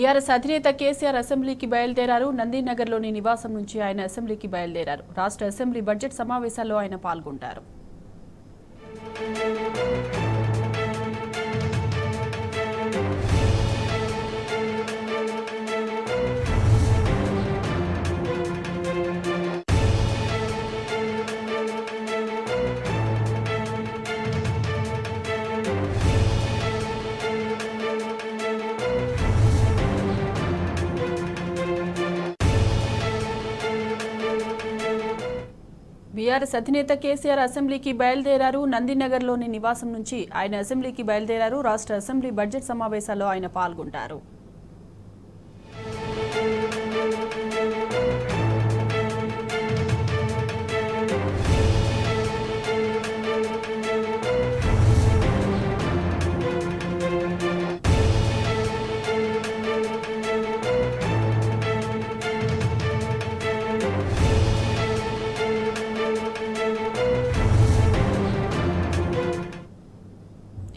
BRS అధినేత కేసీఆర్ అసెంబ్లీకి బయలుదేరారు. నందీనగర్లోని నివాసం నుంచి ఆయన అసెంబ్లీకి బయలుదేరారు. రాష్ట్ర అసెంబ్లీ బడ్జెట్ సమావేశాల్లో ఆయన పాల్గొంటారు. బీఆర్ఎస్ అధినేత కేసీఆర్ అసెంబ్లీకి బయలుదేరారు. నందీనగర్లోని నివాసం నుంచి ఆయన అసెంబ్లీకి బయలుదేరారు. రాష్ట్ర అసెంబ్లీ బడ్జెట్ సమావేశాల్లో ఆయన పాల్గొంటారు.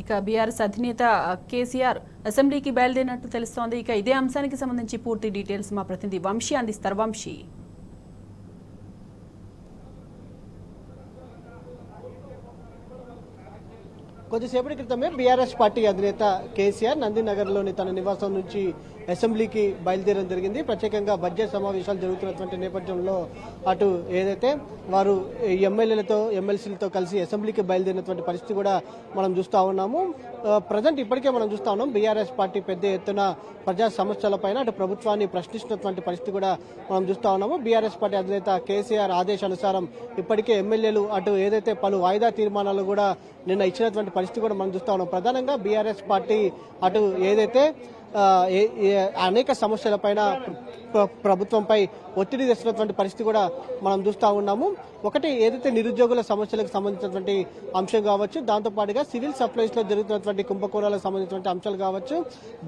ఇక బీఆర్ఎస్ అధినేత కేసీఆర్ అసెంబ్లీకి బయలుదేరినట్టు తెలుస్తోంది. ఇక ఇదే అంశానికి సంబంధించి పూర్తి డీటెయిల్స్ మా ప్రతినిధి వంశీ అందిస్తారు. వంశీ, కొద్దిసేపటి క్రితమే బీఆర్ఎస్ పార్టీ అధినేత కేసీఆర్ నందీనగర్లోని తన నివాసం నుంచి అసెంబ్లీకి బయలుదేరడం జరిగింది. ప్రత్యేకంగా బడ్జెట్ సమావేశాలు జరుగుతున్నటువంటి నేపథ్యంలో అటు ఏదైతే వారు ఎమ్మెల్యేలతో ఎమ్మెల్సీలతో కలిసి అసెంబ్లీకి బయలుదేరినటువంటి పరిస్థితి కూడా మనం చూస్తూ ఉన్నాము. ప్రజెంట్ ఇప్పటికే మనం చూస్తూ ఉన్నాం బీఆర్ఎస్ పార్టీ పెద్ద ఎత్తున ప్రజా సమస్యలపైన అటు ప్రభుత్వాన్ని ప్రశ్నిస్తున్నటువంటి పరిస్థితి కూడా మనం చూస్తూ ఉన్నాము. బీఆర్ఎస్ పార్టీ అధినేత కేసీఆర్ ఆదేశానుసారం ఇప్పటికే ఎమ్మెల్యేలు అటు ఏదైతే పలు వాయిదా తీర్మానాలు కూడా నిన్న ఇచ్చినటువంటి పరిస్థితి కూడా మనం చూస్తూ ఉన్నాం. ప్రధానంగా బీఆర్ఎస్ పార్టీ అటు ఏదైతే అనేక సమస్యలపైన ప్రభుత్వంపై ఒత్తిడి తెస్తున్నటువంటి పరిస్థితి కూడా మనం చూస్తూ ఉన్నాము. ఒకటి ఏదైతే నిరుద్యోగుల సమస్యలకు సంబంధించినటువంటి అంశం కావచ్చు, దాంతోపాటుగా సివిల్ సప్లైస్ లో జరుగుతున్నటువంటి కుంభకోణాలకు సంబంధించినటువంటి అంశాలు కావచ్చు,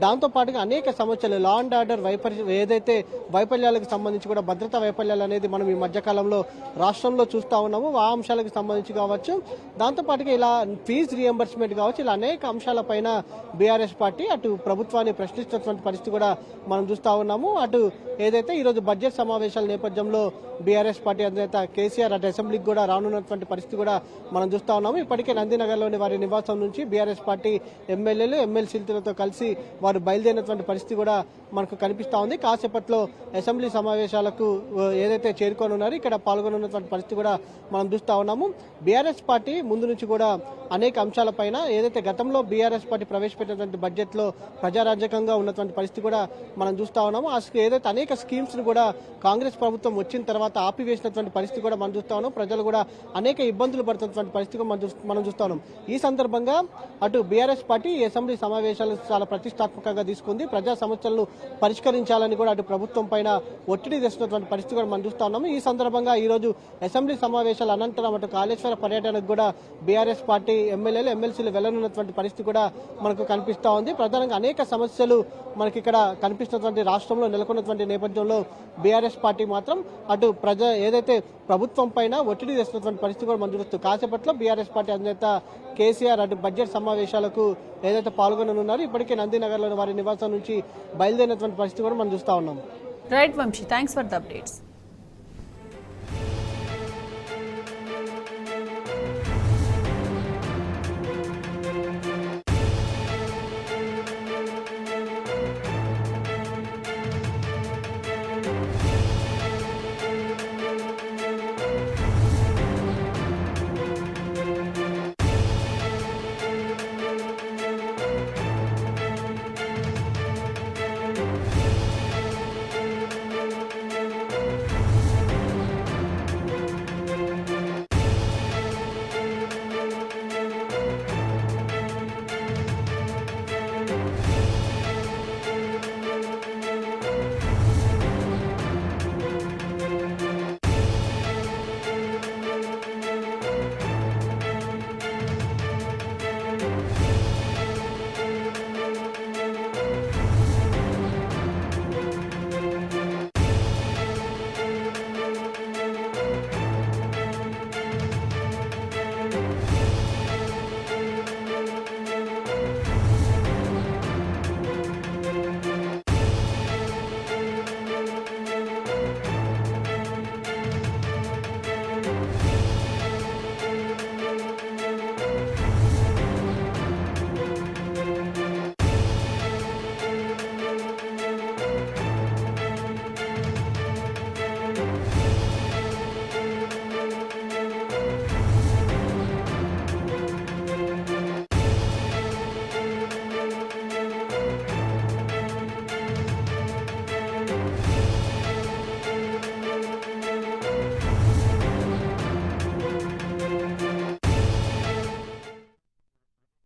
దాంతోపాటుగా అనేక సమస్యలు లా అండ్ ఆర్డర్ ఏదైతే వైఫల్యాలకు సంబంధించి కూడా భద్రతా వైఫల్యాలు అనేది మనం ఈ మధ్యకాలంలో రాష్ట్రంలో చూస్తూ ఉన్నాము. ఆ అంశాలకు సంబంధించి కావచ్చు, దాంతోపాటుగా ఇలా ఫీజు రియంబర్స్మెంట్ కావచ్చు, ఇలా అనేక అంశాలపైన బీఆర్ఎస్ పార్టీ అటు ప్రభుత్వాన్ని ప్రశ్నిస్తున్నటువంటి పరిస్థితి కూడా మనం చూస్తూ ఉన్నాము. అటు ఏదైతే ఈరోజు బడ్జెట్ సమావేశాల నేపథ్యంలో బీఆర్ఎస్ పార్టీ అధినేత కేసీఆర్ అటు అసెంబ్లీకి కూడా రానున్నటువంటి పరిస్థితి కూడా మనం చూస్తూ ఉన్నాము. ఇప్పటికే నందీనగర్లోని వారి నివాసం నుంచి బీఆర్ఎస్ పార్టీ ఎమ్మెల్యేలు ఎమ్మెల్సీలతో కలిసి వారు బయలుదేరినటువంటి పరిస్థితి కూడా మనకు కనిపిస్తూ ఉంది. కాసేపట్లో అసెంబ్లీ సమావేశాలకు ఏదైతే చేరుకొని ఉన్నారో ఇక్కడ పాల్గొనున్నటువంటి పరిస్థితి కూడా మనం చూస్తూ ఉన్నాము. బీఆర్ఎస్ పార్టీ ముందు నుంచి కూడా అనేక అంశాలపైన ఏదైతే గతంలో బీఆర్ఎస్ పార్టీ ప్రవేశపెట్టినటువంటి బడ్జెట్ లో ప్రజారాజ్యకంగా ఉన్నటువంటి పరిస్థితి కూడా మనం చూస్తూ ఉన్నాము. ఏదైతే అనేక స్కీమ్స్ ను కూడా కాంగ్రెస్ ప్రభుత్వం వచ్చిన తర్వాత ఆపివేసినటువంటి పరిస్థితి కూడా మనం చూస్తా ఉన్నాం. ప్రజలు కూడా అనేక ఇబ్బందులు పడుతున్నటువంటి పరిస్థితి మనం చూస్తా ఉన్నాం. ఈ సందర్భంగా అటు బీఆర్ఎస్ పార్టీ అసెంబ్లీ సమావేశాలు చాలా ప్రతిష్టాత్మకంగా తీసుకుంది. ప్రజా సమస్యలను పరిష్కరించాలని కూడా అటు ప్రభుత్వం పైన ఒత్తిడి తెస్తున్నటువంటి పరిస్థితి కూడా మనం చూస్తా ఉన్నాము. ఈ సందర్భంగా ఈ రోజు అసెంబ్లీ సమావేశాల అనంతరం అటు కాళేశ్వర పర్యటనకు కూడా బీఆర్ఎస్ పార్టీ ఎమ్మెల్యేలు ఎమ్మెల్సీలు వెళ్లనున్నటువంటి పరిస్థితి కూడా మనకు కనిపిస్తా ఉంది. ప్రధానంగా అనేక సమస్యలు మనకి ఇక్కడ కనిపిస్తున్నటువంటి రాష్ట్రంలో నెలకొన్నటువంటి నేపథ్యంలో బీఆర్ఎస్ పార్టీ మాత్రం అటు ఏదైతే ప్రభుత్వం పైన ఒత్తిడి తెస్తున్నటువంటి పరిస్థితి కూడా మనం చూస్తూ కాసేపట్లో బీఆర్ఎస్ పార్టీ అధినేత కేసీఆర్ అటు బడ్జెట్ సమావేశాలకు ఏదైతే పాల్గొననున్నారో ఇప్పటికే నందీనగర్లోని వారి నివాసం నుంచి బయలుదేరినటువంటి పరిస్థితి కూడా మనం చూస్తా ఉన్నాం. Right Vamshi, thanks for the updates.